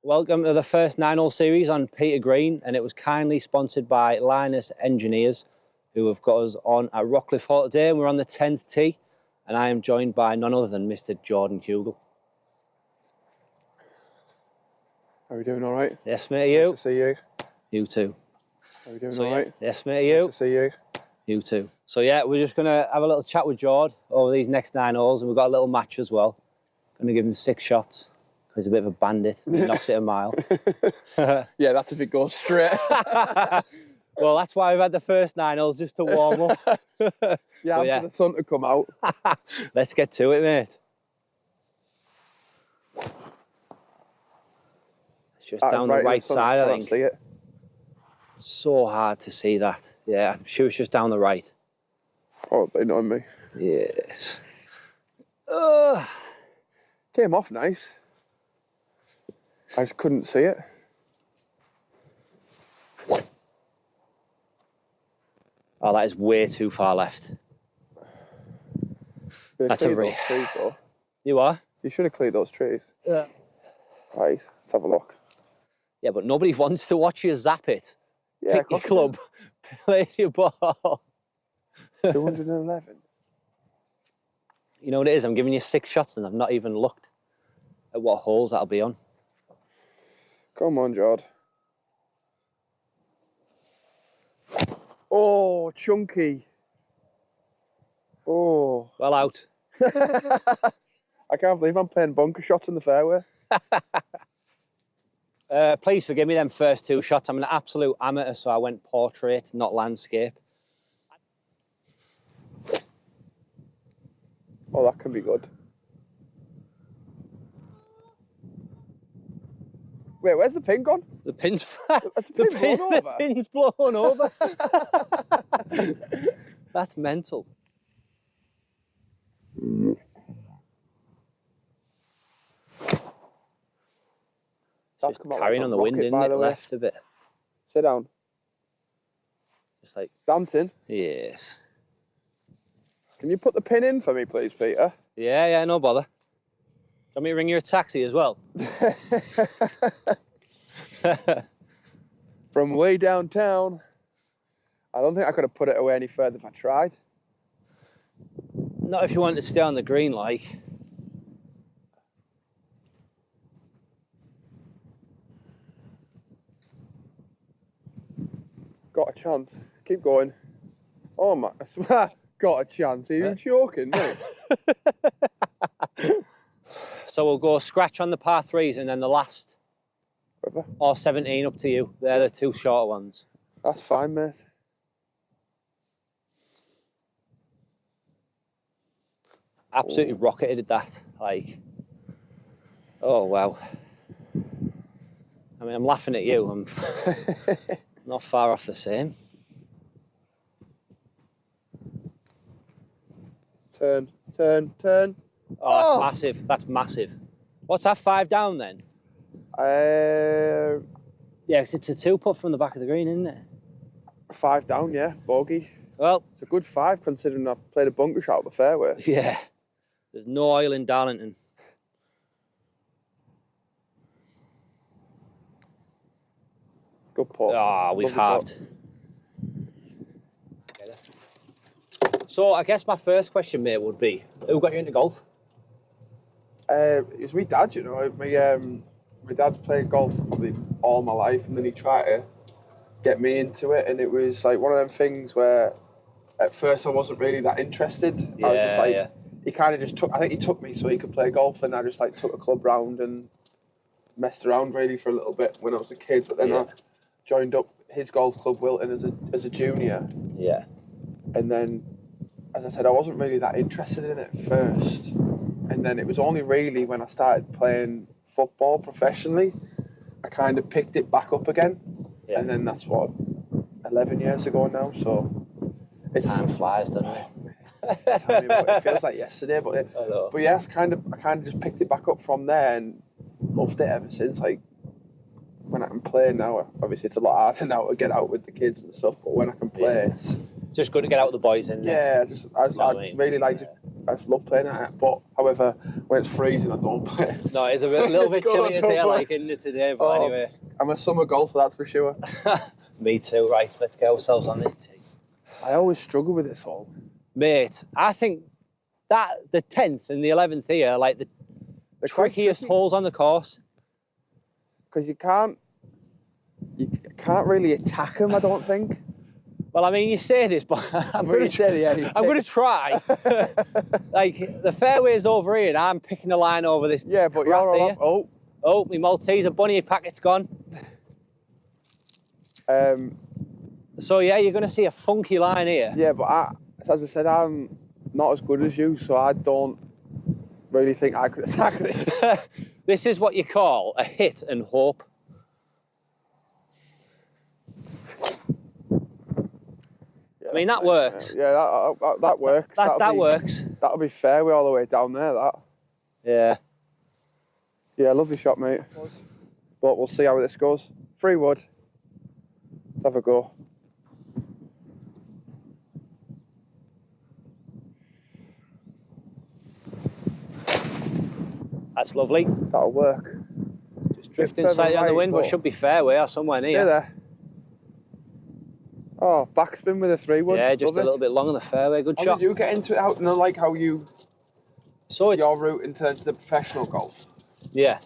Welcome to the first 9-hole series on Peter Green, and it was kindly sponsored by Linus Engineers, who have got us on at Rockliffe Hall today, and we're on the 10th tee, and I am joined by none other than Mr. Jordan Hugill. How are we doing, all right? Yes, mate, you? Nice to see you. You too. How are we doing, all right? Yes, mate, you? Nice to see you. You too. So yeah, we're just going to have a little chat with Jord over these next 9 holes, and we've got a little match as well. Going to give him 6 shots. He's a bit of a bandit. He knocks it a mile. Yeah, that's if it goes straight. Well, that's why we've had the first 9 holes, just to warm up. Yeah, for the sun to come out. Let's get to it, mate. It's just down the right side, I think. See it. It's so hard to see that. Yeah, I'm sure it's just down the right. Probably not me. Yes. Came off nice. I just couldn't see it. Oh, that is way too far left. That's a trees, though. You are? You should have cleared those trees. Yeah. Right, let's have a look. Yeah, but nobody wants to watch you zap it. Yeah, pick your club, play your ball. 211. You know what it is? I'm giving you 6 shots and I've not even looked at what holes that'll be on. Come on, Jord. Oh, chunky. Oh. Well out. I can't believe I'm playing bunker shots in the fairway. Please forgive me them first 2 shots. I'm an absolute amateur, so I went portrait, not landscape. Oh, that can be good. Wait, where's the pin gone? The pin's the pin's blown over. That's mental. Just carrying on the wind, isn't it? Left a bit. Sit down. Just like dancing. Yes. Can you put the pin in for me, please, Peter? Yeah, no bother. Do you want me to ring you a taxi as well? From way downtown. I don't think I could have put it away any further if I tried. Not if you wanted to stay on the green, like. Got a chance. Keep going. Oh my, I swear, got a chance. Are you joking, mate? So we'll go scratch on the par 3s and then the last, or 17, up to you. They're the 2 shorter ones. That's fine, mate. Absolutely rocketed that, like, oh wow. I mean, I'm laughing at you, I'm not far off the same. Turn, turn, turn. Oh, that's massive, that's massive. What's that, 5 down then? Yeah, 'cause it's a 2-putt from the back of the green, isn't it? 5 down, yeah, bogey. Well, it's a good 5 considering I played a bunker shot at the fairway. Yeah, there's no oil in Darlington. Good putt. Ah, we've halved. So I guess my first question, mate, would be, who got you into golf? It was my dad, you know. My dad's played golf probably all my life, and then he tried to get me into it, and it was like one of them things where at first I wasn't really that interested. I was just like, he kind of just took, I think he took me so he could play golf, and I just like took a club round and messed around really for a little bit when I was a kid, but then I joined up his golf club, Wilton, as a junior. Yeah. And then, as I said, I wasn't really that interested in it first. And then it was only really when I started playing football professionally, I kind of picked it back up again. Yeah. And then that's what, 11 years ago now, so it's... Time flies, doesn't it? Tell me about it. It feels like yesterday, but yeah, I kind of just picked it back up from there and loved it ever since. Like, when I can play now, obviously it's a lot harder now to get out with the kids and stuff, but when I can play, it's just good to get out with the boys, and I really like. I just love playing at it. But however, when it's freezing, I don't play. No, it's a little bit chilly today, like in it today. But anyway, I'm a summer golfer, that's for sure. Me too. Right, let's get ourselves on this tee. I always struggle with this hole, mate. I think that the 10th and the 11th here are like the trickiest holes on the course because you can't really attack them. I don't think. Well, I mean, you say this, but I'm going to try. Like, the fairway's over here, and I'm picking a line over this. Yeah, but you're all up. Oh, my Malteser bunny packet's gone. So, yeah, you're going to see a funky line here. Yeah, but as I said, I'm not as good as you, so I don't really think I could attack this. This is what you call a hit and hope. I mean, that works. Yeah, that works. That works. That'll be fairway all the way down there, that. Yeah. Yeah, lovely shot, mate. But we'll see how this goes. 3 wood. Let's have a go. That's lovely. That'll work. Just drifting slightly on the wind, but should be fairway or somewhere near. Yeah, there. Oh, backspin with a 3 wood. Yeah, just a little bit long on the fairway. Good shot. How did you get into it? Out, like how you... So your route into the professional golf? Yeah.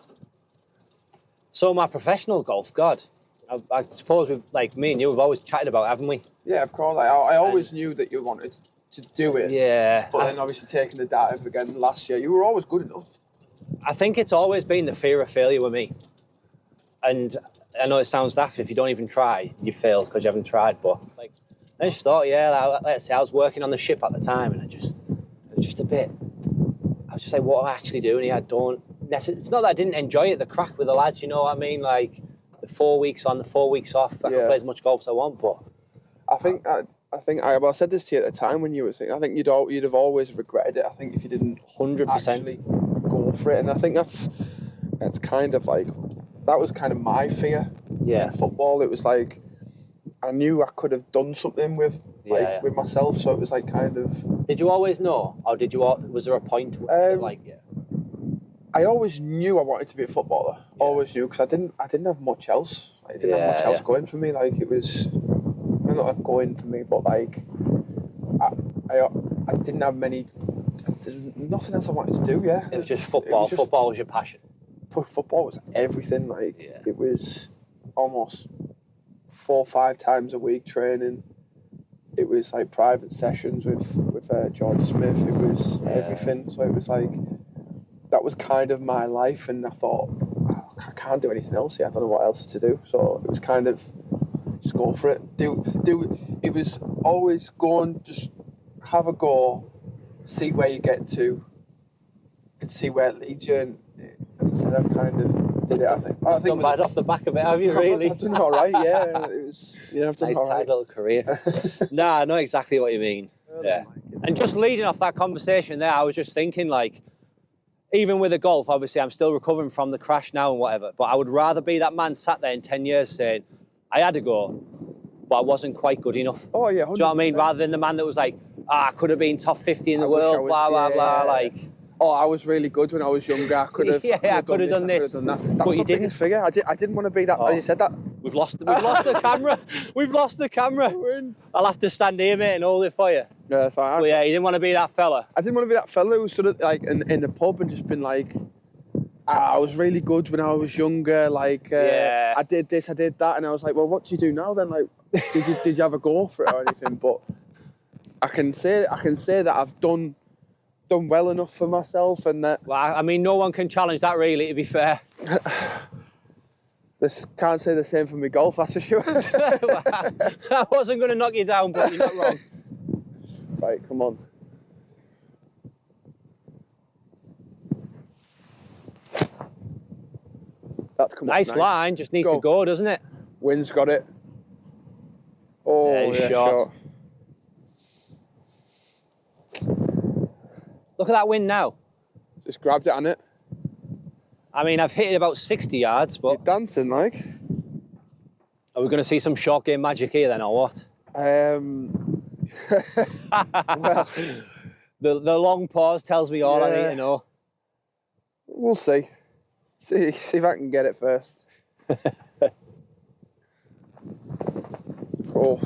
So my professional golf, God, I suppose we've, like me and you, we've always chatted about it, haven't we? Yeah, of course. I always knew that you wanted to do it. Yeah. But then obviously taking the dive again last year, you were always good enough. I think it's always been the fear of failure with me. And I know it sounds daft, if you don't even try, you failed because you haven't tried. But like, I just thought, yeah, let's say I was working on the ship at the time, and it was just a bit. I was just like, what am I actually doing here? It's not that I didn't enjoy it, the crack with the lads. You know what I mean? Like the 4 weeks on, the 4 weeks off. I could play as much golf as I want, but I think I said this to you at the time when you were saying. I think you'd have always regretted it. I think if you didn't 100% actually go for it, and I think that's kind of like. That was kind of my fear. Yeah. In football, it was like I knew I could have done something with with myself, so it was like kind of. Did you always know, or was there a point I always knew I wanted to be a footballer. Yeah. Always knew, because I didn't have much else. I didn't have much else going for me. Like it was, not like going for me, but like I didn't have many. There's nothing else I wanted to do. Yeah. It was just football. Football was your passion. Football was everything. Like it was almost 4 or 5 times a week training. It was like private sessions with Jordan Smith. It was everything. So it was like that was kind of my life, and I thought I can't do anything else here. I don't know what else to do. So it was kind of just go for it. Do. It was always just have a go, see where you get to, and see where it leads you. And as I said, I've kind of did it. I think done bad off the back of it, have you? Really? I've done all right. Yeah, it was. Yeah, I've done nice all right. tight little career. Nah, I know exactly what you mean. Yeah. And just leading off that conversation there, I was just thinking, like, even with the golf, obviously, I'm still recovering from the crash now and whatever. But I would rather be that man sat there in 10 years saying, I had a go, but I wasn't quite good enough. Oh yeah. 100%. Do you know what I mean? Rather than the man that was like, I could have been top 50 in the world, blah blah blah. Like. Oh, I was really good when I was younger. I could have. I could have done this. But you didn't. Figure. I didn't want to be that. Oh. You said that. We've lost the camera. We've lost the camera. I'll have to stand here, mate, and hold it for you. Yeah, that's fine. But yeah, you didn't want to be that fella. I didn't want to be that fella who stood like in the pub and just been like, I was really good when I was younger. Like, I did this, I did that, and I was like, well, what do you do now then? Like, did you have a go for it or anything? But I can say that I've done well enough for myself, and that. Well, I mean, no one can challenge that, really. To be fair. This can't say the same for me golf, that's for sure. I wasn't going to knock you down, but you're not wrong. Right, come on. That's come nice line, just needs to go, doesn't it? Wind's got it. Oh, yeah, short. Look at that wind now. Just grabbed it on it. I mean, I've hit it about 60 yards, but... You're dancing, like. Are we going to see some short game magic here then, or what? Well, The long pause tells me all I need to know. We'll see. See if I can get it first. Oh,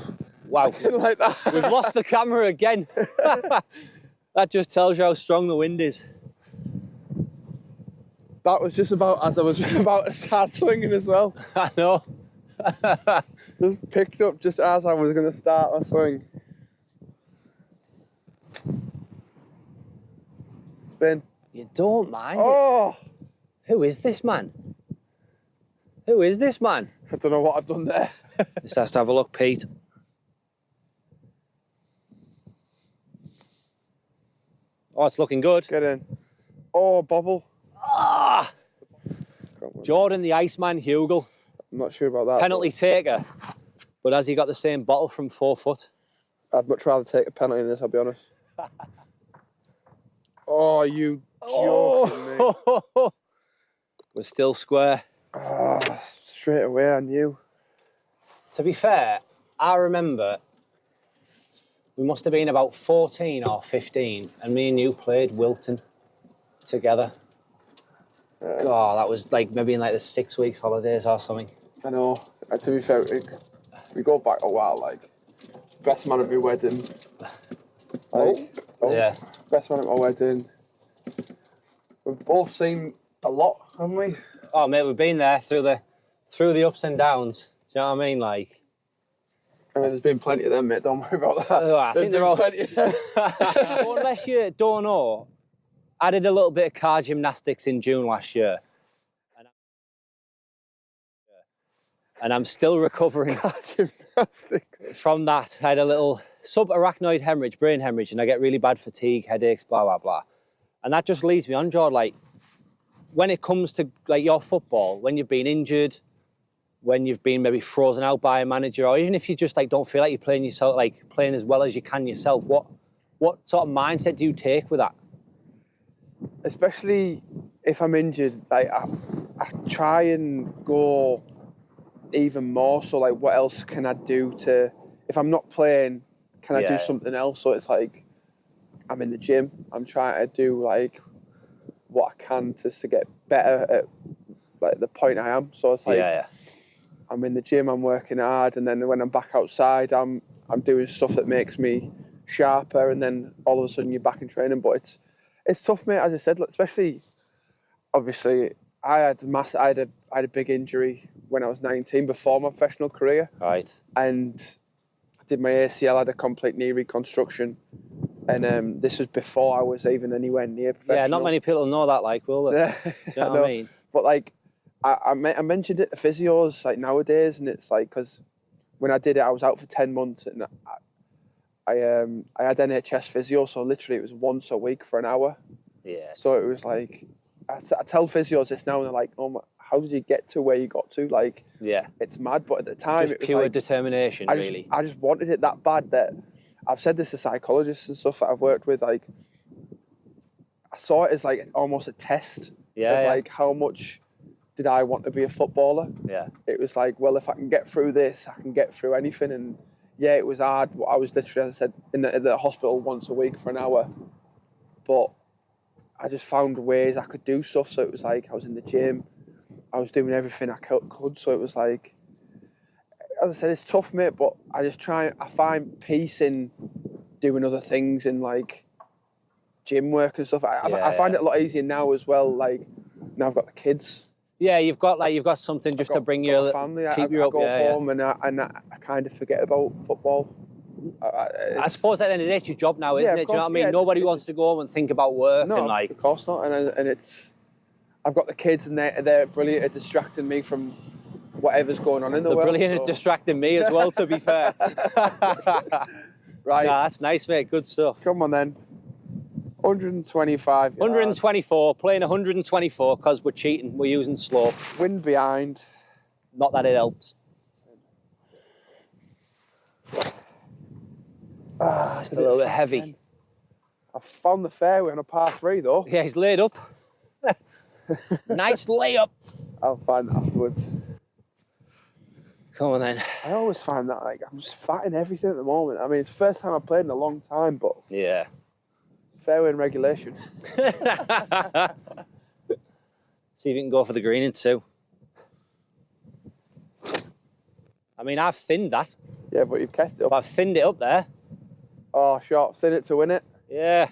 Wow. I didn't like that. We've lost the camera again. That just tells you how strong the wind is. That was just about as I was about to start swinging as well. I know. Just picked up just as I was going to start my swing. Spin. You don't mind it. Oh! Who is this man? Who is this man? I don't know what I've done there. Just has to have a look, Pete. Oh, it's looking good. Get in. Oh, bobble. Ah! Jordan the Iceman Hugill. I'm not sure about that. Penalty taker. But has he got the same bottle from 4 foot? I'd much rather take a penalty than this, I'll be honest. Oh, you joking me. We're still square. Oh, straight away I knew. To be fair, I remember we must have been about 14 or 15 and me and you played Wilton together. Oh, that was like maybe in like the 6 weeks holidays or something. I know. And to be fair, we go back a while, like, best man at my wedding. Yeah. Best man at my wedding. We've both seen a lot, haven't we? Oh mate, we've been there through the ups and downs. Do you know what I mean? Like, I mean, there's been plenty of them, mate. Don't worry about that. I think they're all. Plenty of them. Well, unless you don't know, I did a little bit of car gymnastics in June last year, and I'm still recovering Car gymnastics. from that. I had a little subarachnoid hemorrhage, brain hemorrhage, and I get really bad fatigue, headaches, blah blah blah, and that just leads me on, Jordan. Like, when it comes to like your football, when you've been injured, when you've been maybe frozen out by a manager, or even if you just like don't feel like you're playing yourself, like playing as well as you can yourself, what sort of mindset do you take with that? Especially if I'm injured, like I try and go even more. So like, what else can I do to? If I'm not playing, can I do something else? So it's like I'm in the gym. I'm trying to do like what I can just to get better at like the point I am. So it's like I'm in the gym. I'm working hard, and then when I'm back outside, I'm doing stuff that makes me sharper. And then all of a sudden you're back in training. But it's tough, mate. As I said, especially obviously I had a big injury when I was 19 before my professional career. Right. And I did my ACL, had a complete knee reconstruction. And this was before I was even anywhere near professional. Yeah, not many people know that, like, will they? Do you know what I mean? But like, I mentioned it to physios like nowadays, and it's like, because when I did it, I was out for 10 months, and I had NHS physio, so literally it was once a week for an hour. Yeah. So it was like, I tell physios this now, and they're like, "Oh, how did you get to where you got to?" Like, yeah, it's mad. But at the time, just it was pure like, determination, really. I just wanted it that bad that I've said this to psychologists and stuff that I've worked with. Like, I saw it as like almost a test. Yeah. Of like, how much did I want to be a footballer? Yeah. It was like, well, if I can get through this, I can get through anything. And yeah, it was hard. I was literally, as I said, in the hospital once a week for an hour. But I just found ways I could do stuff. So it was like, I was in the gym. I was doing everything I could. So it was like, as I said, it's tough, mate. But I find peace in doing other things, in like gym work and stuff. I find it a lot easier now as well. Like, now I've got the kids. Yeah, you've got something just to bring your family. Keep you I up. go home and I kind of forget about football. I suppose at the end of the day, it's your job now, isn't it? Do you know what I mean? Yeah, Nobody wants to go home and think about work. No, and like, of course not. And it's, I've got the kids, and they're brilliant at distracting me from whatever's going on in the world. They're brilliant at distracting me as well, to be fair. Right. Nah, that's nice, mate. Good stuff. Come on then. 125 yards. 124, playing 124 because we're cheating. We're using slope. Wind behind. Not that it helps. It's a little bit heavy. I found the fairway on a par 3 though. Yeah, he's laid up. Nice layup. I'll find that afterwards. Come on then. I always find that, like, I'm just fat in everything at the moment. I mean, it's the first time I've played in a long time, but Yeah. fairway in regulation. See if you can go for the green in 2. I mean, I've thinned that. Yeah, but you've kept it up. But I've thinned it up there. Oh, short. Thin it to win it. Yeah.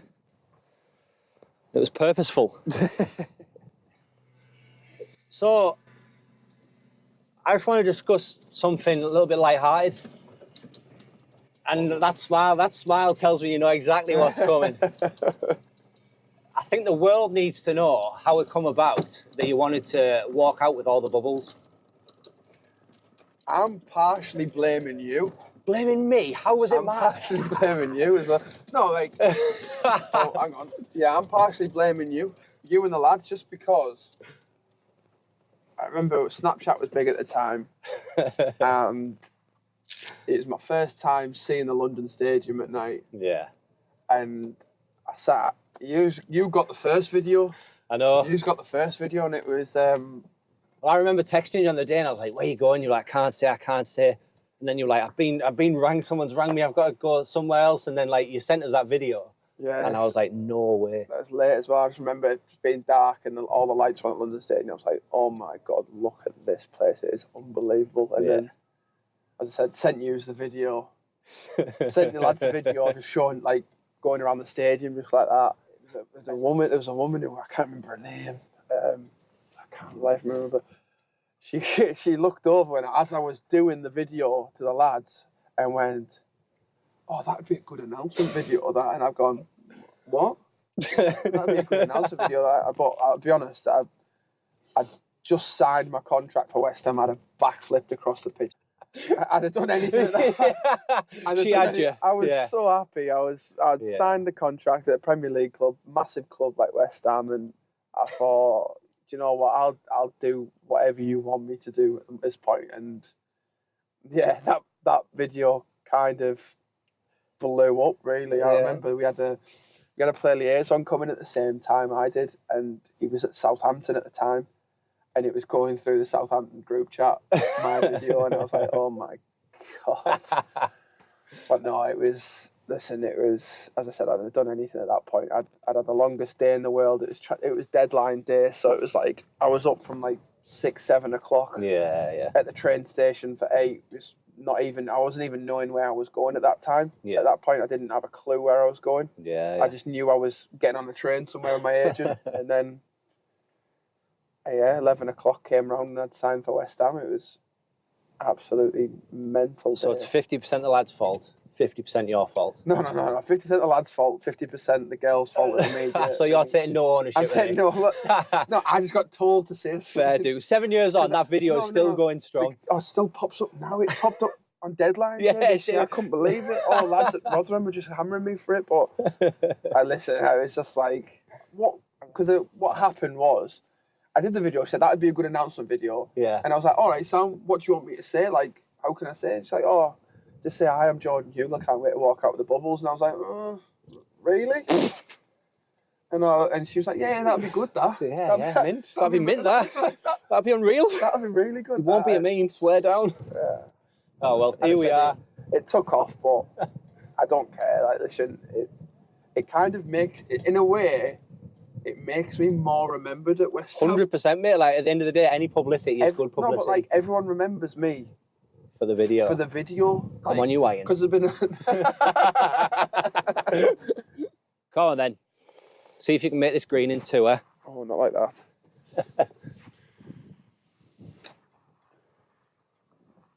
It was purposeful. So, I just want to discuss something a little bit lighthearted. And that smile tells me you know exactly what's coming. I think the world needs to know how it come about that you wanted to walk out with all the bubbles. I'm partially blaming you. Blaming me? How was it I'm mine? partially blaming you as well. No, like, oh, hang on. Yeah, I'm partially blaming you. You and the lads, just because I remember Snapchat was big at the time. And it was my first time seeing the London Stadium at night. Yeah. And I sat, you got the first video. I know. You got the first video, and it was... Well, I remember texting you on the day, and I was like, "Where you going?" You're like, I can't say." And then you're like, "I've been rang. Someone's rang me. I've got to go somewhere else." And then like you sent us that video, yeah, and I was like, "No way." That was late as well. I just remember it being dark and all the lights were on at London Stadium. I was like, "Oh my god, look at this place! It is unbelievable." And then, as I said, sent you the video, sent the lads the video, just showing like going around the stadium just like that. There was a woman who I can't remember her name. I can't remember, but she looked over, and as I was doing the video to the lads, and went, "Oh, that'd be a good announcement video, that." And I've gone, "What? That'd be a good announcement video, that." But I'll be honest, I just signed my contract for West Ham. I'd have backflipped across the pitch. I'd have done anything. She had you. I was so happy. I'd signed the contract at a Premier League club, massive club like West Ham, and I thought, do you know what? I'll do whatever you want me to do at this point. And yeah, that video kind of blew up. Really, I remember we had a player liaison coming at the same time I did, and he was at Southampton at the time. And it was going through the Southampton group chat, my video, and I was like, "Oh my god!" But no, it was. Listen, it was. As I said, I'd have done anything at that point. I'd had the longest day in the world. It was deadline day, so it was like I was up from like 6, 7 o'clock. Yeah. At the train station for 8. It's not even. I wasn't even knowing where I was going at that time. Yeah. At that point, I didn't have a clue where I was going. Yeah. I just knew I was getting on a train somewhere with my agent, and then. Yeah, 11 o'clock came round and I'd signed for West Ham. It was absolutely mental. So it's 50% the lad's fault, 50% your fault. No. 50% the lad's fault, 50% the girl's fault. So you're taking no ownership. I'm taking no. No, I just got told to say. Fair do. 7 years on, that video is still going strong. Oh, it still pops up now. It popped up on deadline. Yeah, I couldn't believe it. All the lads at Rotherham were just hammering me for it. But I listened. I was just like, what? Because what happened was, I did the video. She said that'd be a good announcement video. Yeah. And I was like, all right, Sam, what do you want me to say? Like, how can I say it? She's like, oh, just say, "Hi, I'm Jordan Hugill. I can't wait to walk out with the bubbles." And I was like, really? And she was like, yeah, that'd be good, that. Yeah, mint. That'd be mint, that. That'd be unreal. That'd be really good. It won't be a meme, swear down. Yeah. Oh, well, here we are. It took off, but I don't care. Like, listen, it kind of makes, in a way, it makes me more remembered at West Ham. 100%, mate. Like, at the end of the day, any publicity is good publicity. No, but like, everyone remembers me. For the video. Come on, you Ian. Because there's been... Come on, then. See if you can make this green in 2, eh? Oh, not like that.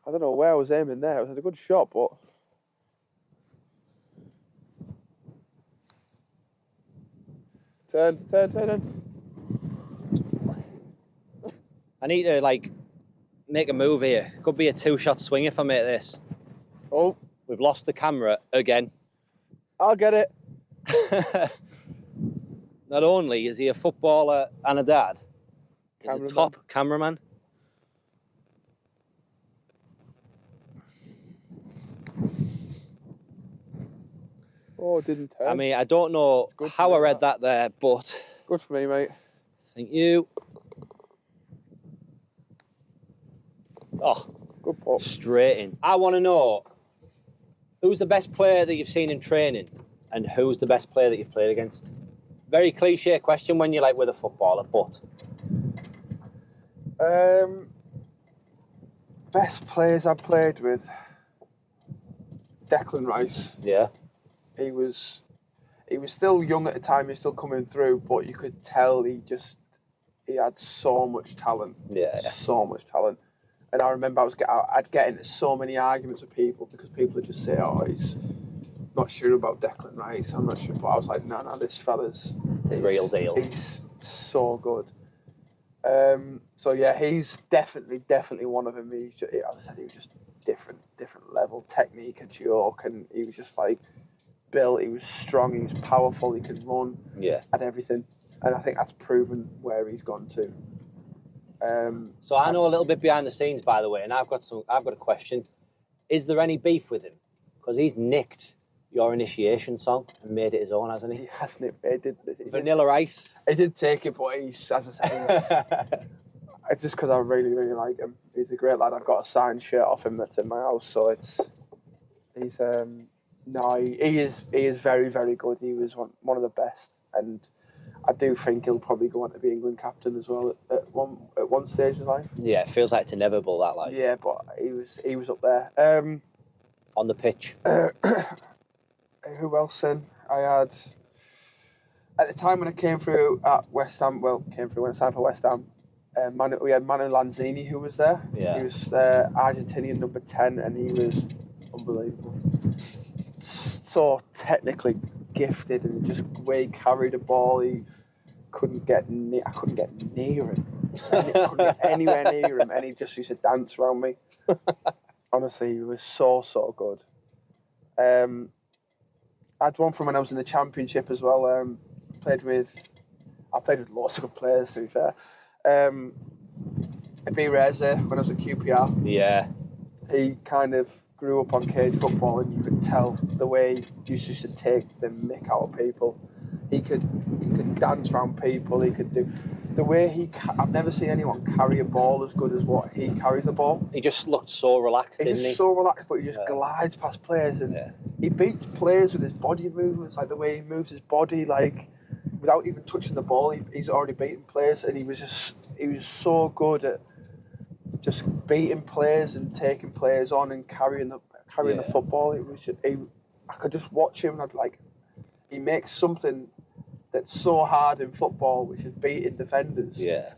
I don't know where I was aiming there. It was a good shot, but... Turn. I need to, like, make a move here. Could be a 2-shot swing if I make this. Oh. We've lost the camera again. I'll get it. Not only is he a footballer and a dad, he's a top cameraman. Oh, it didn't turn. I mean, I don't know how I read that there, but... Good for me, mate. Thank you. Oh, good pop. Straight in. I want to know, who's the best player that you've seen in training? And who's the best player that you've played against? Very cliche question when you're like with a footballer, but best players I've played with. Declan Rice. yeah, He was still young at the time. He was still coming through, but you could tell he had so much talent. Yeah. So much talent. And I remember I'd get into so many arguments with people because people would just say, "Oh, he's not sure about Declan Rice. I'm not sure." But I was like, "No, this fella's real deal. He's so good." So yeah, he's definitely one of them. As I said, he was just different level, technique, a joke, and he was just like built. He was strong. He was powerful. He could run. Yeah. At everything, and I think that's proven where he's gone to. So I know a little bit behind the scenes, by the way, and I've got a question. Is there any beef with him? Because he's nicked your initiation song and made it his own, hasn't he? He hasn't. He did. Vanilla Ice. He did take it, but he's, as I say, it's just because I really like him. He's a great lad. I've got a signed shirt off him that's in my house, so he is very, very good. He was one of the best, and I do think he'll probably go on to be England captain as well at one stage in his life. Yeah, it feels like it's inevitable, that, like. Yeah, but he was up there. On the pitch. Who else then? I had at the time when I came through at West Ham. Well, came through when I signed for West Ham. We had Manu Lanzini who was there. Yeah. He was Argentinian number 10, and he was unbelievable. So technically gifted, and just the way he carried the ball, I couldn't get near him. I couldn't get anywhere near him, and he just used to dance around me. Honestly, he was so good. I had one from when I was in the Championship as well. I played with lots of good players, to be fair. B. Reza, when I was at QPR. Yeah. He kind of grew up on cage football, and you could tell the way he used to take the mick out of people. He could dance around people. He could do the way I've never seen anyone carry a ball as good as what he carries a ball. He just looked so relaxed, didn't he? He's just so relaxed, but he just glides past players, and he beats players with his body movements, like the way he moves his body, like without even touching the ball. He's already beaten players, and he was so good at just beating players and taking players on and carrying the football. I could just watch him, and I'd be like, he makes something that's so hard in football, which is beating defenders. Yeah,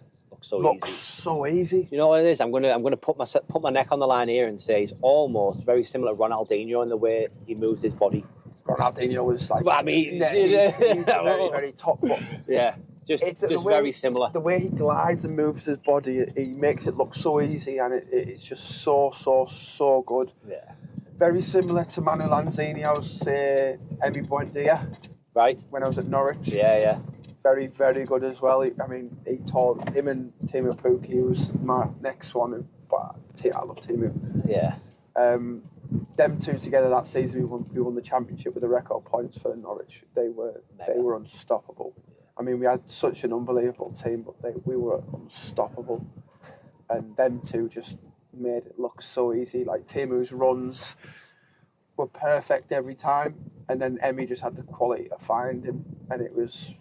looks so easy. You know what it is? I'm gonna put my neck on the line here and say he's almost very similar to Ronaldinho in the way he moves his body. Ronaldinho was like, well, I mean, he's very, very top. But yeah, just very similar. The way he glides and moves his body, he makes it look so easy, and it's just so good. Yeah. Very similar to Manu Lanzini, I would say Emi Buendia. Right. When I was at Norwich. Yeah. Very, very good as well. He taught him and Timu Pukki, who was my next one. But I love Timu. Yeah. Them two together that season, we won the championship with the record points for Norwich. They were unstoppable. I mean, we had such an unbelievable team, but we were unstoppable. And them two just made it look so easy. Like Timu's runs were perfect every time, and then Emi just had the quality to find him, and he was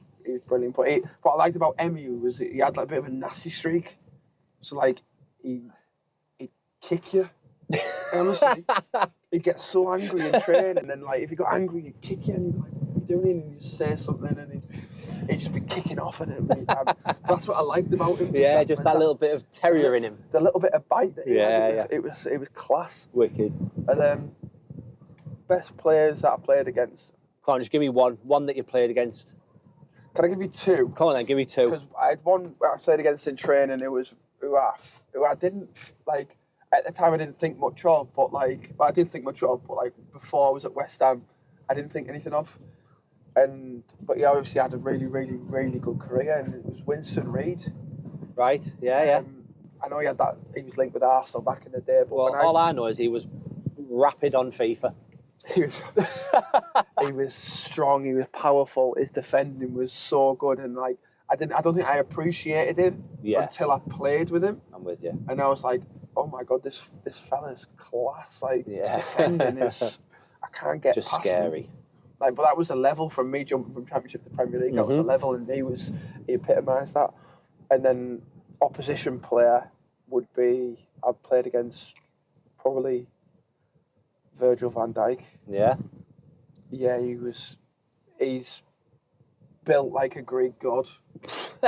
brilliant. But what I liked about Emi was he had like a bit of a nasty streak. So like he'd kick you. Honestly, he'd get so angry in training, and then like if he got angry, he'd kick you, and he'd be like, "What are you doing?" And he'd say something, and he'd just be kicking off at him. That's what I liked about him. Yeah, just that little bit of terrier in him. The little bit of bite that he had. It was class. Wicked. And then best players that I played against. Come on, just give me one that you played against. Can I give you two? Come on then, give me two. Because I had one I played against in training. It was who I didn't like. At the time, I didn't think much of, but I did think much of, but before I was at West Ham, I didn't think anything of. But he obviously had a really, really, really good career, and it was Winston Reid. Right, yeah. I know he was linked with Arsenal back in the day. But all I know is he was rapid on FIFA. He was strong, he was powerful, his defending was so good, and I don't think I appreciated him until I played with him. I'm with you. And I was like, oh my God, this fella's class. Defending is, I can't get just past scary. him. Like, but that was a level from me jumping from Championship to Premier League. That was a level, and he epitomised that. And then opposition player would be, I've played against probably Virgil van Dijk. Yeah. Yeah, he's built like a Greek god.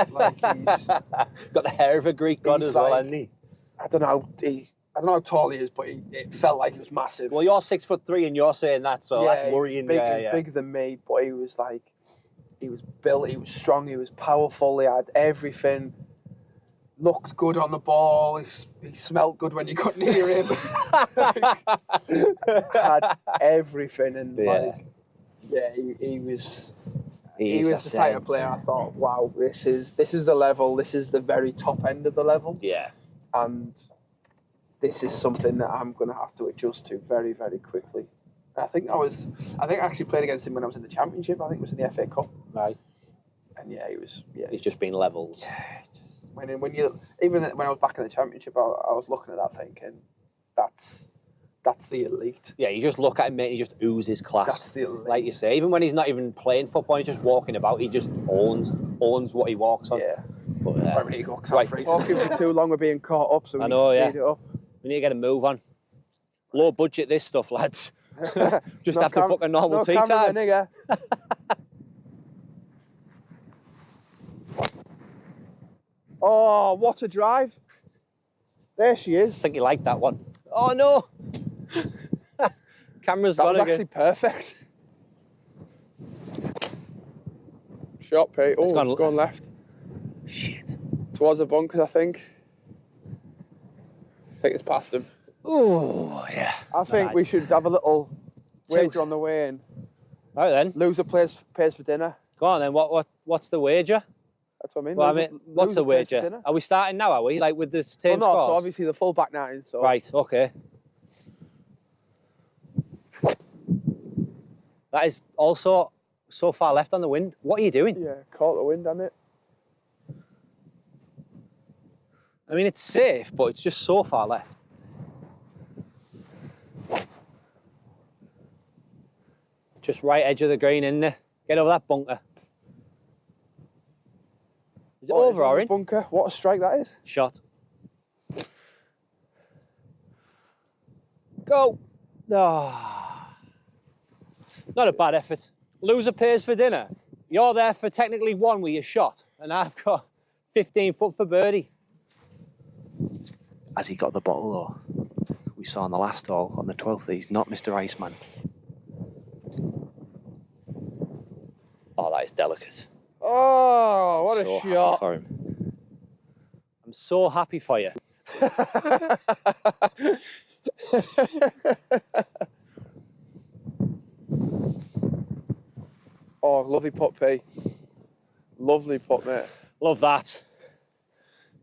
Like he's got the hair of a Greek god as well, hasn't he? I don't know how tall he is, but it felt like he was massive. Well, you're 6'3" and you're saying that, so that's worrying. Bigger than me, but he was built, he was strong, he was powerful, he had everything. Looked good on the ball. He smelled good when you couldn't hear him. Had everything, and he was the type of player I thought, wow, this is the level. This is the very top end of the level. Yeah, and this is something that I'm going to have to adjust to very, very quickly. I think I actually played against him when I was in the Championship. I think it was in the FA Cup. Right. And yeah, he was. Yeah, he's just been levels. Yeah, when I was back in the Championship, I was looking at that thinking, that's the elite. Yeah, you just look at him, mate. He just oozes class. That's the elite. Like you say, even when he's not even playing football, he's just walking about. He just owns what he walks on. Yeah. But Premier League talking for too long, we're being caught up, so we need to speed it up. We need to get a move on. Low budget, this stuff, lads. Just have to book a normal tea time. Oh, what a drive. There she is. I think you like that one. Oh, no. Camera's gone again. That was actually perfect. Shot, Pete. Oh, it's gone left. Shit. Towards the bunkers, I think. I think it's past him. Oh, yeah. I think we should have a little wager on the way in. All right, then. Loser pays for dinner. Go on, then. What's the wager? That's what I mean. Well, what's the wager? Are we starting now, are we? Like with the team scores? So obviously the full back nine. So. Right, okay. That is also so far left on the wind. What are you doing? Yeah, caught the wind, hasn't it? I mean, it's safe, but it's just so far left. Just right edge of the green, in there. Get over that bunker. Is it over, Orin? Bunker. What a strike that is. Shot. Go. Oh. Not a bad effort. Loser pays for dinner. You're there for technically one with your shot, and I've got 15 foot for birdie. Has he got the bottle, though? We saw on the last hole, on the 12th, he's not Mr. Iceman. Oh, that is delicate. Oh, what a shot. For him. I'm so happy for you. Oh, lovely putt, P. Lovely putt, mate. Love that.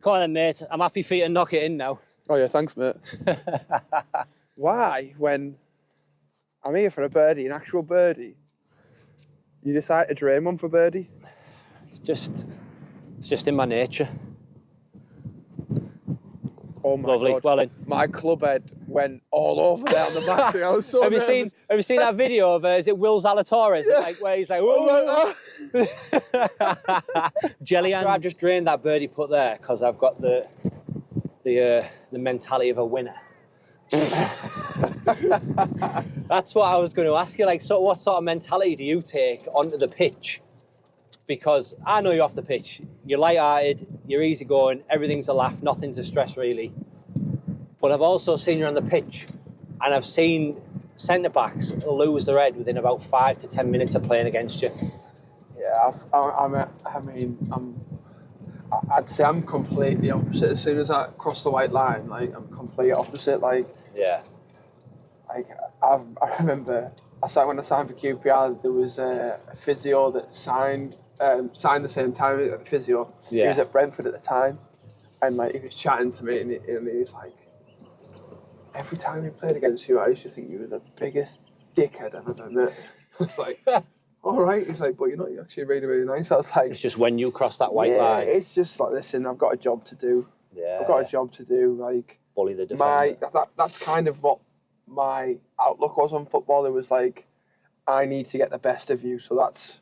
Come on then, mate. I'm happy for you to knock it in now. Oh, yeah, thanks, mate. Why, when I'm here for a birdie, an actual birdie, you decide to drain one for birdie? It's just in my nature. Oh my Lovely. God. Well in. My club head went all over there on the back. I was so Have you seen that video of is it Will Zalatoris? Yeah. Like where he's like, oh, jelly hand. I've just drained that birdie putt there because I've got the mentality of a winner. That's what I was going to ask you. Like, so what sort of mentality do you take onto the pitch? Because I know you're off the pitch. You're light-hearted, you're easygoing, everything's a laugh, nothing's a stress really. But I've also seen you on the pitch, and I've seen centre-backs lose their head within about 5 to 10 minutes of playing against you. Yeah, I'd say I'm completely opposite. As soon as I cross the white line, like I'm complete opposite. Like, yeah, like I remember when I signed for QPR, there was a physio that signed the same time as the physio. Yeah. He was at Brentford at the time, and like he was chatting to me, and he was like, every time he played against you, I used to think you were the biggest dickhead I've ever met. It's like, all right. He's like, but you're not. You're actually really, really nice. I was like, it's just when you cross that white line. It's just like, listen, I've got a job to do. Yeah, I've got a job to do. Like, bully the defender. That's kind of what my outlook was on football. It was like, I need to get the best of you. So that's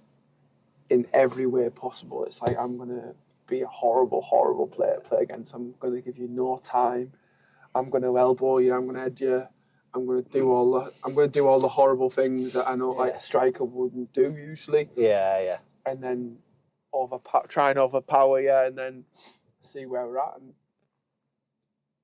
in every way possible. It's like, I'm going to be a horrible, horrible player to play against. I'm going to give you no time. I'm going to elbow you. I'm going to head you. I'm going to do all the horrible things that I know like a striker wouldn't do usually. Yeah. And then try and overpower you, and then see where we're at. And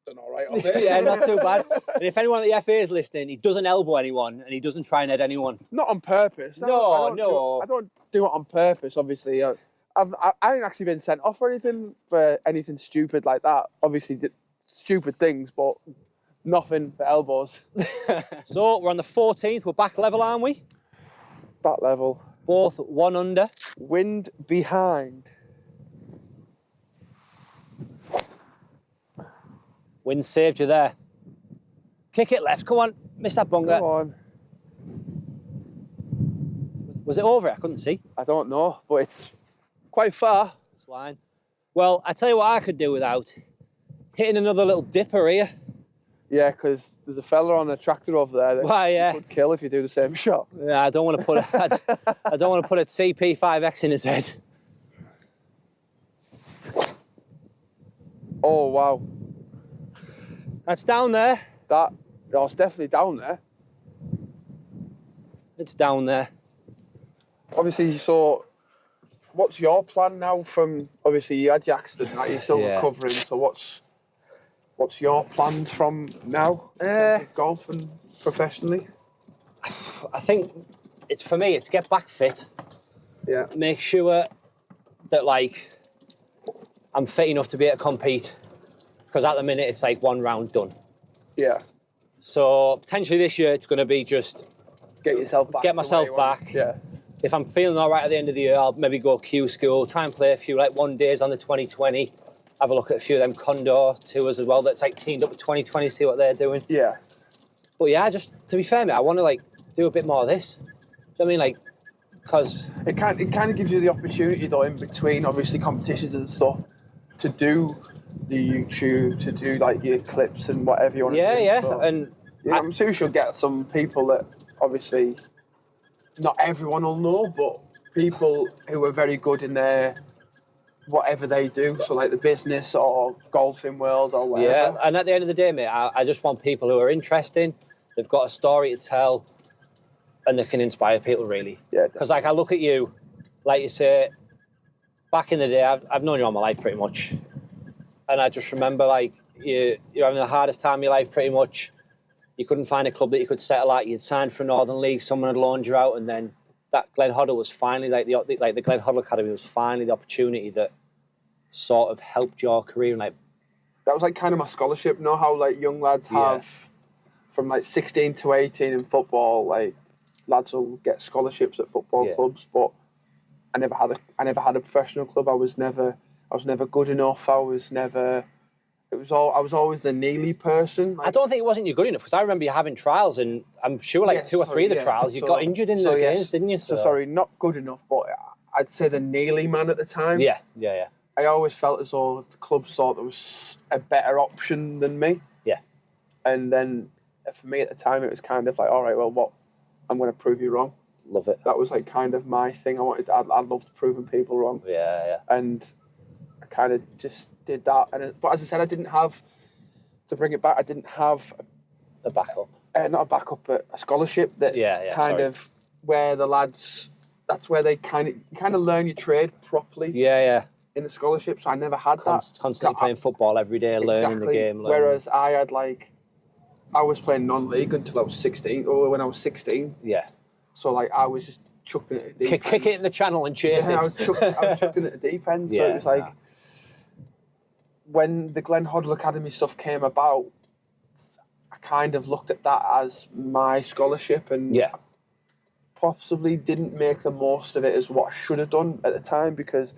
done all right off it. Yeah, not too bad. And if anyone at the FA is listening, he doesn't elbow anyone and he doesn't try and head anyone. Not on purpose. No. I don't do it on purpose. Obviously, I ain't actually been sent off or anything for anything stupid like that. Obviously, stupid things, but nothing for elbows. So we're on the 14th. We're back level, aren't we? Back level. Both 1 under. Wind behind. Wind saved you there. Kick it left. Come on. Miss that bunker. Come on. Was it over? I couldn't see. I don't know, but it's quite far. It's line. Well, I tell you what I could do without hitting another little dipper here. Yeah, because there's a fella on the tractor over there that you could kill if you do the same shot. Yeah, I don't want to put I don't want to put a TP5X in his head. Oh wow. That's down there. It's definitely down there. It's down there. Obviously, so what's your plan now from, obviously you had your accident, right? You're still recovering, so what's your plans from now in terms of golf and professionally? I think for me, it's get back fit. Yeah. Make sure that like I'm fit enough to be able to compete. Because at the minute, it's like one round done. Yeah. So potentially this year, it's going to be just get yourself back. Get myself back. Yeah. If I'm feeling all right at the end of the year, I'll maybe go Q school, try and play a few like 1 days on the 2020. Have a look at a few of them Condor tours as well. That's like teamed up with 2020, see what they're doing. Yeah. But yeah, just to be fair, mate, I want to like do a bit more of this. Do you know what I mean? Like, because it kind of gives you the opportunity though, in between obviously competitions and stuff, to do the YouTube, to do like your clips and whatever you want to do. Yeah. So, and I'm sure you'll get some people that obviously not everyone will know, but people who are very good in their whatever they do, so like the business or golfing world or whatever. Yeah, and at the end of the day, mate, I just want people who are interesting, they've got a story to tell, and they can inspire people, really. Yeah. Because like I look at you, like you say, back in the day, I've known you all my life pretty much, and I just remember like you're having the hardest time of your life pretty much. You couldn't find a club that you could settle at. You'd signed for Northern League, someone had loaned you out, and then that Glen Hoddle was finally the Glen Hoddle Academy was finally the opportunity that sort of helped your career. And like that was like kind of my scholarship. You know how like young lads have from like 16 to 18 in football, like lads will get scholarships at football clubs, but I never had a professional club. I was never good enough. I was always the nearly person. Like, I don't think it wasn't you good enough, because I remember you having trials, and I'm sure like 2 or 3 of the trials you got injured in the games, didn't you? So sorry, not good enough, but I'd say the nearly man at the time. Yeah. I always felt as though the club thought there was a better option than me. Yeah. And then for me at the time, it was kind of like, all right, well, I'm going to prove you wrong. Love it. That was like kind of my thing. I loved proving people wrong. Yeah. And I kind of just did that. But as I said, I didn't have, to bring it back, I didn't have a backup. Not a backup, but a scholarship that of where the lads, that's where they kind of learn your trade properly. Yeah. In the scholarship, so I never had that. Constantly playing football every day, learning the game. Whereas I was playing non-league until I was 16, or when I was 16. Yeah. So like I was just chucked in at the deep end. Kick it in the channel and chase it. I was chucked in at the deep end. So it was like when the Glen Hoddle Academy stuff came about, I kind of looked at that as my scholarship and possibly didn't make the most of it as what I should have done at the time, because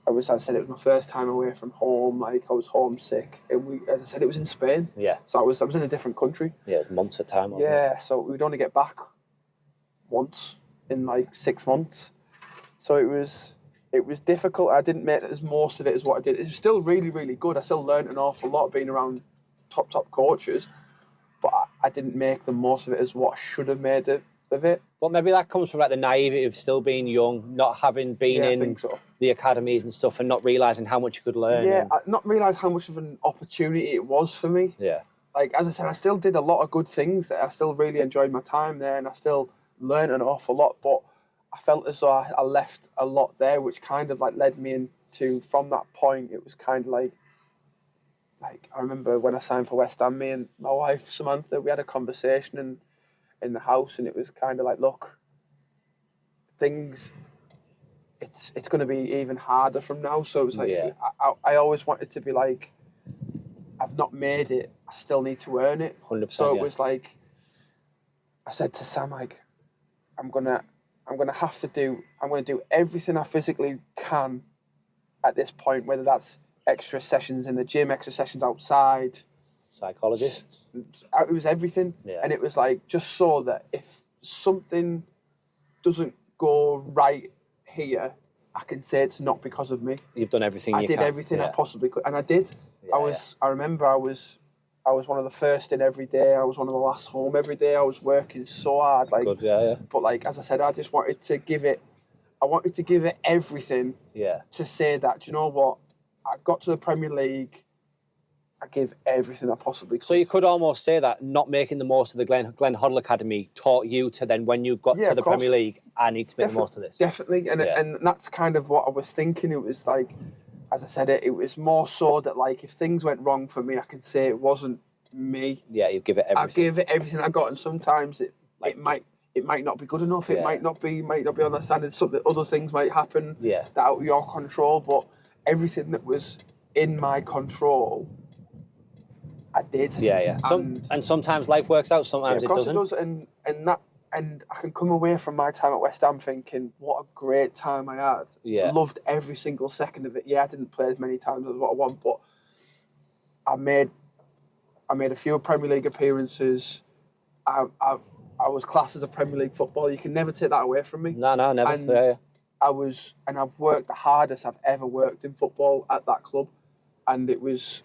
as I said, it was my first time away from home. Like I was homesick, and as I said, it was in Spain. Yeah. So I was in a different country. Yeah, months at a time. Wasn't it? So we'd only get back once in like 6 months. So it was difficult. I didn't make as most of it as what I did. It was still really, really good. I still learned an awful lot being around top coaches, but I didn't make the most of it as what I should have made of it. But maybe that comes from like the naivety of still being young, not having been I in think so. the academies and stuff, and not realising how much you could learn. Yeah, I not realise how much of an opportunity it was for me. Yeah. Like, as I said, I still did a lot of good things there. I still really enjoyed my time there, and I still learned an awful lot. But I felt as though I left a lot there, which kind of like led me into, from that point, it was kind of like I remember when I signed for West Ham, me and my wife Samantha, we had a conversation in the house, and it was kind of like, look, things, it's going to be even harder from now. So it was like, I always wanted to be like, I've not made it, I still need to earn it. 100%, so it was like, I said to Sam, like, I'm gonna do everything I physically can at this point, whether that's extra sessions in the gym, extra sessions outside. Psychologist. It was everything. Yeah. And it was like, just so that if something doesn't go right here, I can say it's not because of me. You've done everything you can. I did everything I possibly could. And I did. I remember I was one of the first in every day. I was one of the last home every day. I was working so hard. Like, good, But like, as I said, I just wanted to give it everything. Yeah. To say that, do you know what? I got to the Premier League. I gave everything I possibly could. So you could almost say that not making the most of the Glenn Hoddle Academy taught you to then, when you got to the Premier League, I need to make the most of this. Definitely. And that's kind of what I was thinking. It was like, as I said, it was more so that, like, if things went wrong for me, I can say it wasn't me. Yeah, you give it everything. I gave it everything I got, and sometimes it might not be good enough. It might not be on that standard. Something, other things might happen that out of your control. But everything that was in my control, I did. Yeah. And sometimes life works out. Sometimes it doesn't. Of course it does. And I can come away from my time at West Ham thinking, what a great time I had. Yeah. Loved every single second of it. Yeah, I didn't play as many times as what I want, but I made a few Premier League appearances. I was classed as a Premier League footballer. You can never take that away from me. No, never. And I've worked the hardest I've ever worked in football at that club. And it was,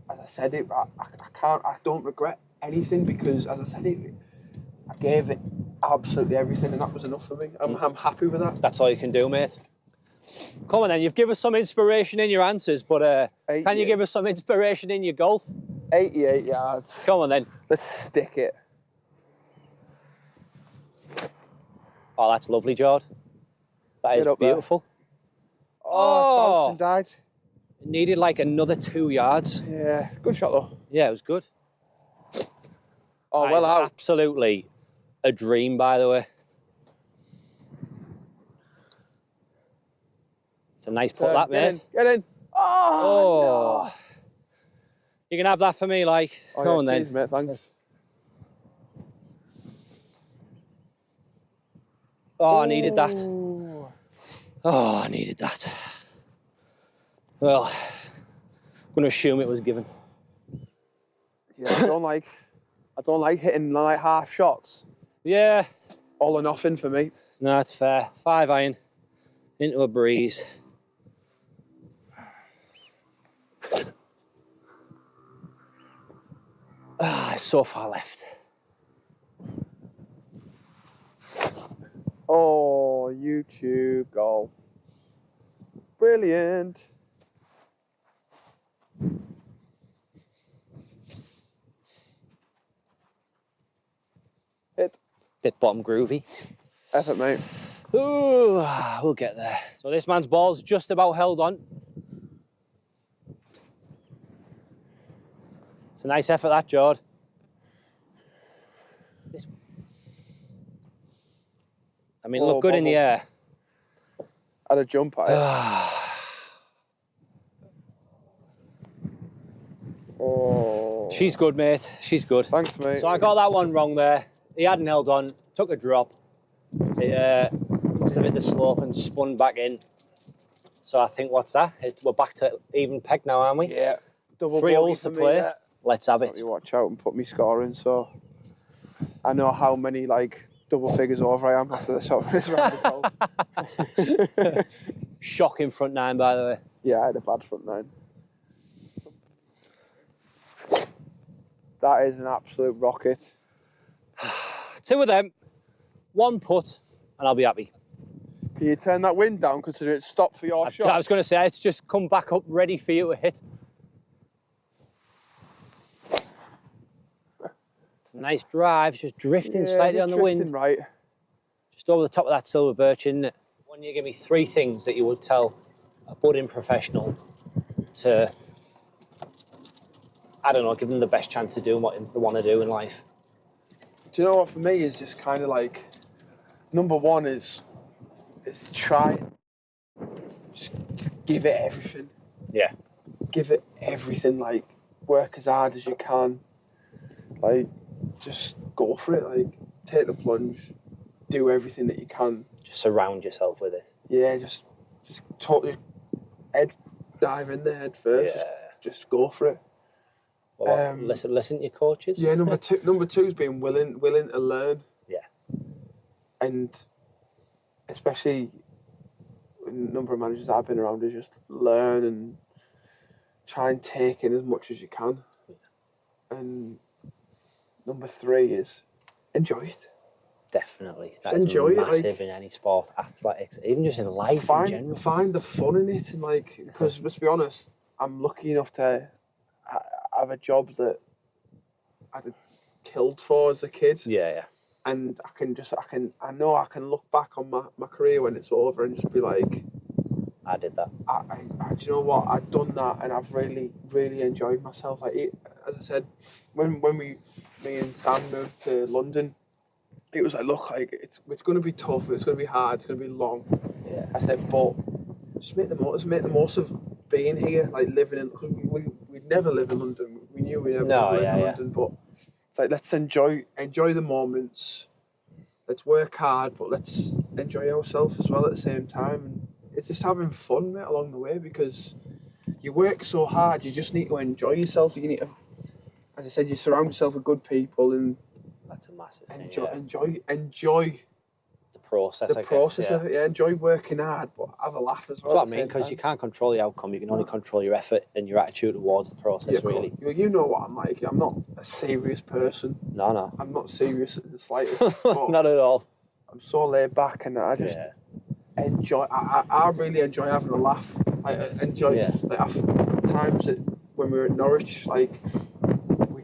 as I said, I don't regret anything, because, as I said, I gave it absolutely everything, and that was enough for me. I'm happy with that. That's all you can do, mate. Come on then, you've given us some inspiration in your answers, but can you give us some inspiration in your golf? 88 yards. Come on then. Let's stick it. Oh, that's lovely, Jord. That is beautiful. Oh, it died. It needed like another 2 yards. Yeah, good shot though. Yeah, it was good. Oh, well out. Absolutely a dream, by the way. It's a nice putt, that, mate. Get in. Oh. No. You can have that for me, like. Come on, then. Cheers, mate, thanks. Oh, I needed that. Oh, I needed that. Well, I'm going to assume it was given. Yeah, I don't like hitting like half shots. Yeah. All or nothing for me. No, it's fair. 5 iron into a breeze. It's so far left. Oh, YouTube golf. Brilliant. Bit bottom groovy. Effort, mate. Ooh, we'll get there. So this man's ball's just about held on. It's a nice effort, that, Jord. I mean, look good in the air. Had a jump at it. Oh. She's good, mate. She's good. Thanks, mate. So I got that one wrong there. He hadn't held on, took a drop. It must have hit the slope and spun back in. So I think, what's that? We're back to even peg now, aren't we? Yeah. Double 3 holes to play. Yeah. Let's have it. You watch out and put me scoring, so I know how many double figures over I am after this round of golf. Shocking front 9, by the way. Yeah, I had a bad front 9. That is an absolute rocket. 2 of them. One putt, and I'll be happy. Can you turn that wind down considering it's stopped for your shot? I was going to say, it's just come back up ready for you to hit. It's a nice drive, just drifting slightly on the wind. Right. Just over the top of that silver birch, isn't it? When you give me 3 things that you would tell a budding professional to, I don't know, give them the best chance of doing what they want to do in life. Do you know what, for me is just kind of like, number one is try, just give it everything. Yeah. Give it everything, like work as hard as you can, like just go for it, like take the plunge, do everything that you can. Just surround yourself with it. Yeah, just totally dive in there head first. Yeah. Just go for it. Well, listen to your coaches. Yeah, number two is being willing to learn. Yeah. And especially a number of managers I've been around is just learn and try and take in as much as you can. Yeah. And number 3 is enjoy it. Definitely. That's enjoy massive it, like, in any sport, athletics, even just in life in general. Find the fun in it, and like, because let's be honest, I'm lucky enough to have a job that I'd killed for as a kid. Yeah, yeah. And I know I can look back on my career when it's over and just be like, I did that. Do you know what? I've done that, and I've really, really enjoyed myself. Like, as I said, when me and Sam moved to London, it was like, look, like it's going to be tough, it's going to be hard, it's going to be long. Yeah. I said, but just make the most of being here, like living in. We'd never live in London. We knew we never live in London, but it's like, let's enjoy the moments. Let's work hard, but let's enjoy ourselves as well at the same time. And it's just having fun, mate, along the way, because you work so hard. You just need to enjoy yourself. You need to, as I said, you surround yourself with good people and. That's a massive thing. Enjoy the process. Of it. Yeah, enjoy working hard, but have a laugh as well. That's what I mean, because you can't control the outcome. You can only control your effort and your attitude towards the process. Really. You know what I'm like. I'm not a serious person. No. I'm not serious in the slightest. Not at all. I'm so laid back, and I just enjoy. I really enjoy having a laugh. I enjoy like times when we were at Norwich, like.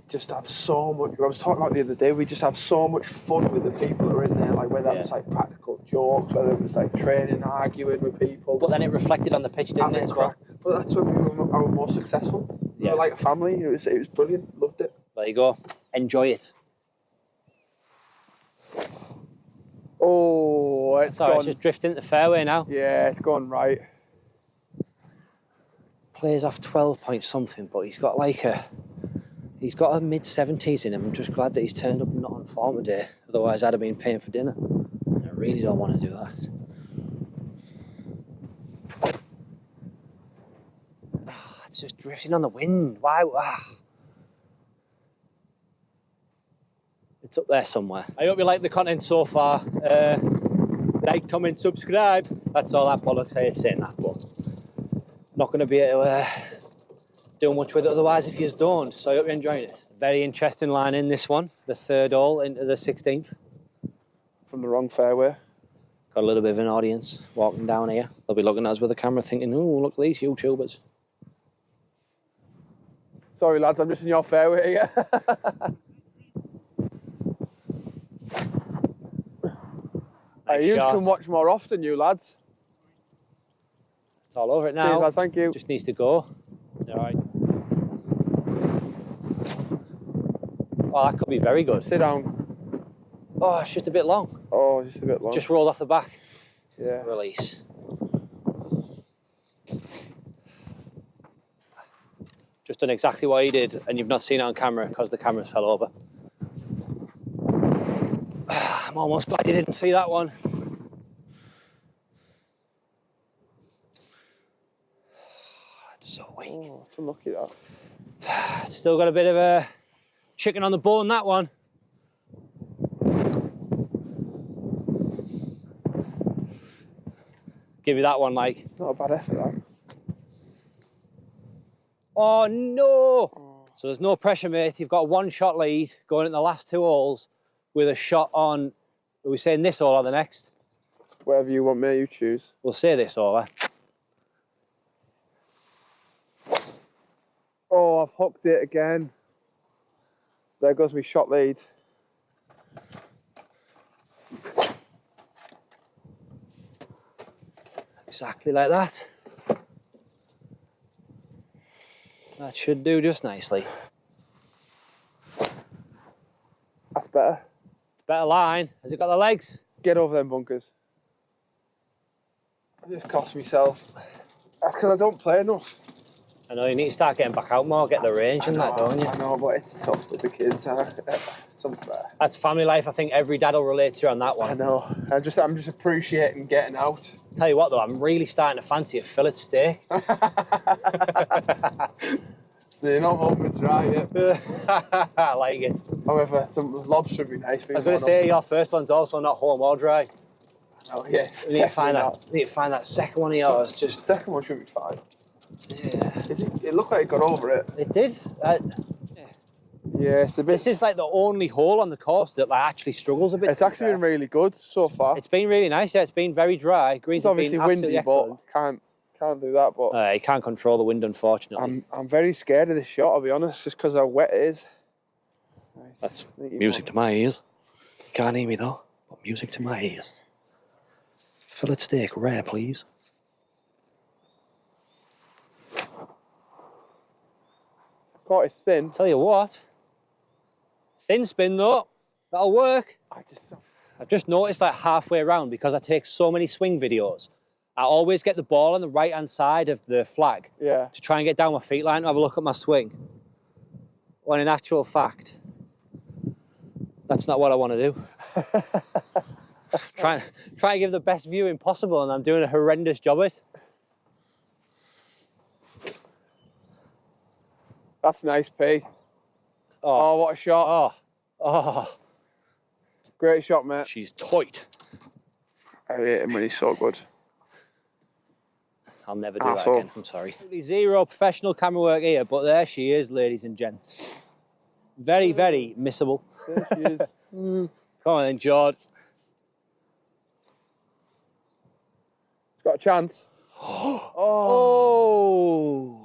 Just have so much. I was talking about the other day. We just have so much fun with the people that are in there. Like whether it was like practical jokes, whether it was like training, arguing with people. But then it reflected on the pitch, didn't it? As well? But that's when we were more successful. We were like a family. It was brilliant. Loved it. There you go. Enjoy it. Oh, it's just drifting into the fairway now. Yeah, it's gone right. Plays off 12 point something, but he's got He's got a mid-70s in him. I'm just glad that he's turned up not on form today. Otherwise, I'd have been paying for dinner. I really don't want to do that. It's just drifting on the wind. Why? It's up there somewhere. I hope you like the content so far. Like, comment, subscribe. That's all that bollocks I saying that, but not going to be able to do much with it otherwise if you just don't. So I hope you're enjoying it. Very interesting line in this one, the 3rd hole into the 16th. From the wrong fairway. Got a little bit of an audience walking down here. They'll be looking at us with a camera thinking, oh, look at these YouTubers. Sorry lads, I'm just in your fairway here. Nice you shot. can watch more often, you lads. It's all over it now. Cheers, lads, thank you. Just needs to go. All right. Oh, that could be very good. Sit down. Oh, it's just a bit long. Oh, just a bit long. Just rolled off the back. Yeah. Release. Just done exactly what he did, and you've not seen it on camera because the cameras fell over. I'm almost glad you didn't see that one. It's so weak. Oh, it's unlucky that. Still got a bit of a chicken on the bone, that one. Give you that one, like. Not a bad effort, that. Oh, no. Oh. So there's no pressure, mate. You've got a 1-shot lead going in the last 2 holes with a shot on Are we saying this hole or the next? Whatever you want me, you choose. We'll say this hole, eh? Oh, I've hooked it again. There goes my shot lead. Exactly like that. That should do just nicely. That's better. Better line. Has it got the legs? Get over them bunkers. I just cost myself. That's because I don't play enough. I know, you need to start getting back out more, get the range and that, don't you? I know, but it's tough with the kids. It's unfair. That's family life. I think every dad will relate to you on that one. I know. I'm just appreciating getting out. Tell you what though, I'm really starting to fancy a fillet steak. So you're not home and dry yet. I like it. However, some lobster would be nice. I was going to say your first one's also not home or dry. Oh yeah. We need to find that second one of yours. The second one should be fine. Yeah. It looked like it got over it. It did. Yeah, it's a bit. This is like the only hole on the course that like actually struggles a bit. It's actually been really good so far. It's been really nice. Yeah, it's been very dry. Greens It's obviously have been windy, excellent. but can't do that. But You can't control the wind, unfortunately. I'm very scared of this shot. I'll be honest, just because how wet it is. Nice. That's music to my ears. Can't hear me though, but music to my ears. Fillet steak rare, please. Caught it thin. Tell you what, thin spin though, that'll work. I've just noticed like halfway around, because I take so many swing videos, I always get the ball on the right hand side of the flag to try and get down my feet line to have a look at my swing. When in actual fact, that's not what I want to do. try to give the best viewing possible, and I'm doing a horrendous job at it. That's nice, P. Oh, what a shot. Oh. Great shot, mate. She's tight. I hate him when he's so good. I'll never do that again, I'm sorry. Zero professional camera work here, but there she is, ladies and gents. Very, very missable. There she is. Come on then, Jord. Got a chance. Oh.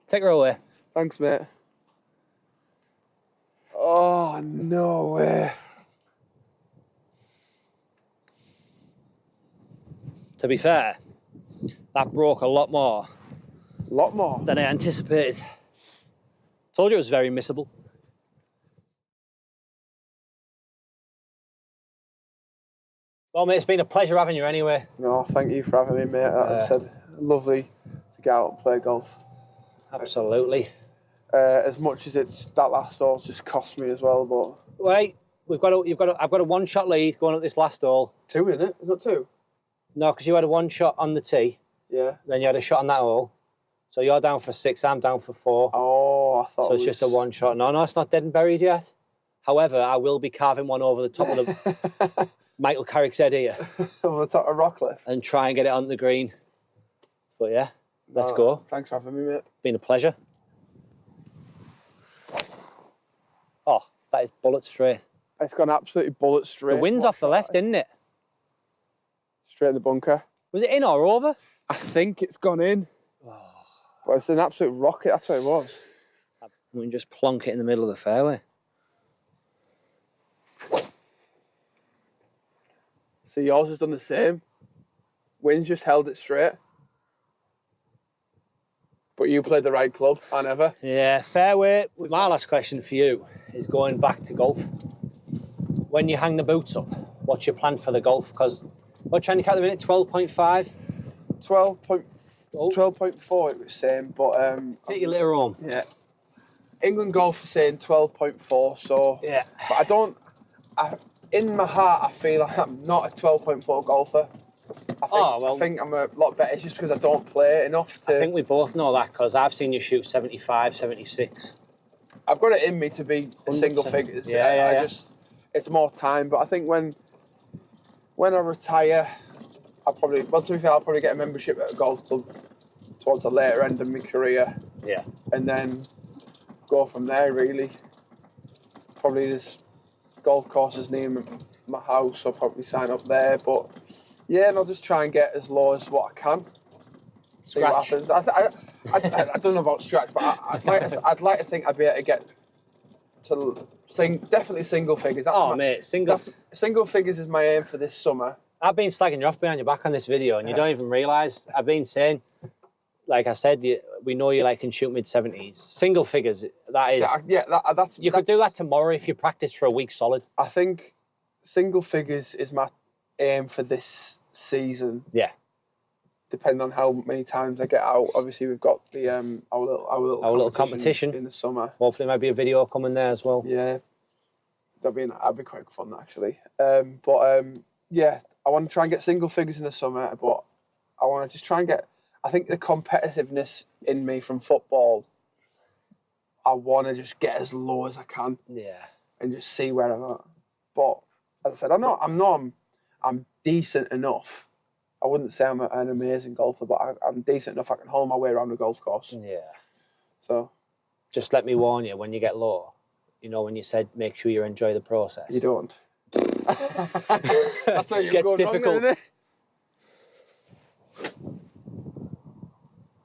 Take her away. Thanks, mate. Oh, no way. To be fair, that broke a lot more. A lot more? Than I anticipated. Told you it was very missable. Well, mate, it's been a pleasure having you anyway. No, thank you for having me, mate. Like I said, lovely to get out and play golf. Absolutely. As much as that last hole just cost me as well, but wait, I've got a one-shot lead going up this last hole. Two, isn't it? Is that two? No, because you had a one shot on the tee. Yeah. Then you had a shot on that hole. So you're down for 6, I'm down for 4. Oh, I thought so it's just a one shot. No, it's not dead and buried yet. However, I will be carving one over the top of the Michael Carrick's head here. Over the top of Rockliffe. And try and get it on the green. But yeah, let's go. Thanks for having me, mate. Been a pleasure. Oh, that is bullet straight. It's gone absolutely bullet straight. The wind's off the left, isn't it? Straight in the bunker. Was it in or over? I think it's gone in. Oh. But it's an absolute rocket, that's what it was. We can just plonk it in the middle of the fairway. So yours has done the same. Wind's just held it straight. But you played the right club, I never. Yeah, fairway. My last question for you is going back to golf. When you hang the boots up, what's your plan for the golf? Because what trying to count the minute? 12.5? 12.4 it was saying, but take your litter home. Yeah. England golf is saying 12.4, so yeah. But in my heart I feel like I'm not a 12.4 golfer. I think I'm a lot better. It's just because I don't play enough to... I think we both know that, because I've seen you shoot 75, 76. I've got it in me to be single figures. Yeah. It's more time, but I think when I retire, well, to be fair, I'll probably get a membership at a golf club towards the later end of my career. Yeah. And then go from there, really. Probably this golf courses near my house, I'll probably sign up there. But yeah, and I'll just try and get as low as what I can. See what Scratch. happens. I don't know about scratch, but I'd like to think I'd be able to get to definitely single figures. Mate, single figures is my aim for this summer. I've been slagging you off behind your back on this video, and you don't even realise. I've been saying, like I said, we know you can shoot mid-70s. Single figures, that is... That's... You could do that tomorrow if you practice for a week solid. I think single figures is my aim for this season. Yeah. Depending on how many times I get out. Obviously, we've got the our little competition in the summer. Hopefully, there might be a video coming there as well. Yeah, that'd be quite fun actually. Yeah, I want to try and get single figures in the summer, but I want to just try and get. I think the competitiveness in me from football. I want to just get as low as I can. Yeah, and just see where I'm at. But as I said, I'm decent enough. I wouldn't say I'm an amazing golfer, but I'm decent enough. I can hold my way around a golf course. Yeah. So, just let me warn you, when you get low, when you said make sure you enjoy the process. You don't. That's where you're gets going difficult. Wrong, isn't it?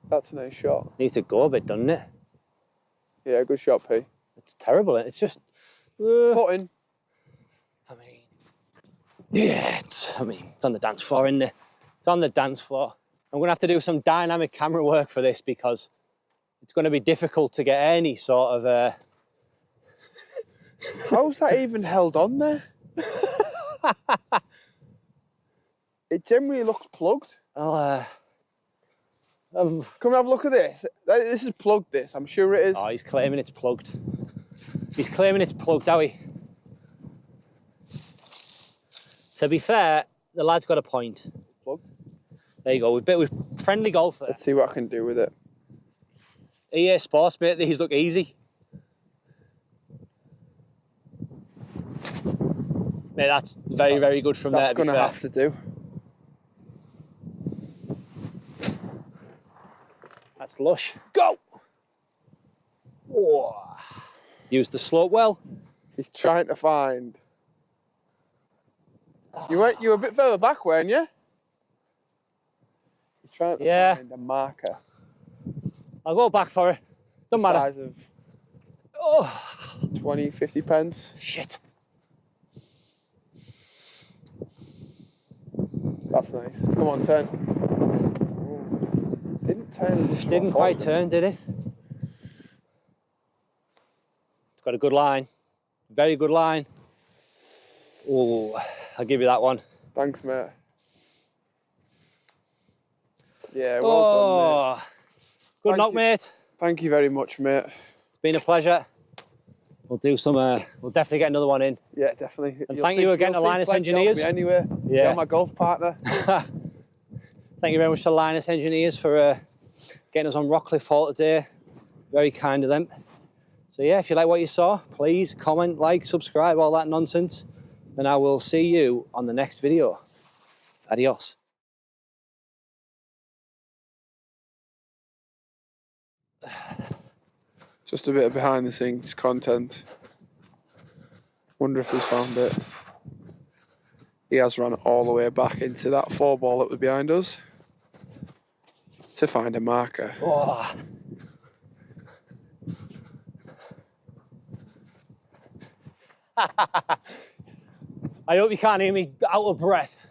That's a nice shot. Needs to go a bit, doesn't it? Yeah, good shot, P. It's terrible. It's just putting. It's on the dance floor, isn't it? It's on the dance floor. I'm going to have to do some dynamic camera work for this because it's going to be difficult to get any sort of... How's that even held on there? It generally looks plugged. Come and have a look at this. This is plugged, this. I'm sure it is. Oh, he's claiming it's plugged. He's claiming it's plugged, Howie. To be fair, the lad's got a point. Plugged. There you go. We've friendly golfer. Let's see what I can do with it. EA Sports, mate. These look easy. Mate, that's very, very good from there. That's going to have to do. That's lush. Go! Oh. Use the slope well. He's trying to find... You were a bit further back, weren't you? He's trying to find a marker. I'll go back for it. Doesn't matter. Size of 20, 50 pence. Shit. That's nice. Come on, turn. Ooh. Didn't turn. Didn't quite turn, did it? It's got a good line. Very good line. Oh, I'll give you that one. Thanks, mate. Yeah, well done, mate. Good knock, mate. Thank you very much, mate. It's been a pleasure. We'll do some. We'll definitely get another one in. Yeah, definitely. And thank you again to Linus Engineers. Anyway, yeah, you're my golf partner. Thank you very much to Linus Engineers for getting us on Rockliffe Hall today. Very kind of them. So yeah, if you like what you saw, please comment, like, subscribe, all that nonsense. And I will see you on the next video. Adios. Just a bit of behind the scenes content. Wonder if he's found it. He has run all the way back into that 4-ball that was behind us to find a marker. Oh. I hope you can't hear me out of breath.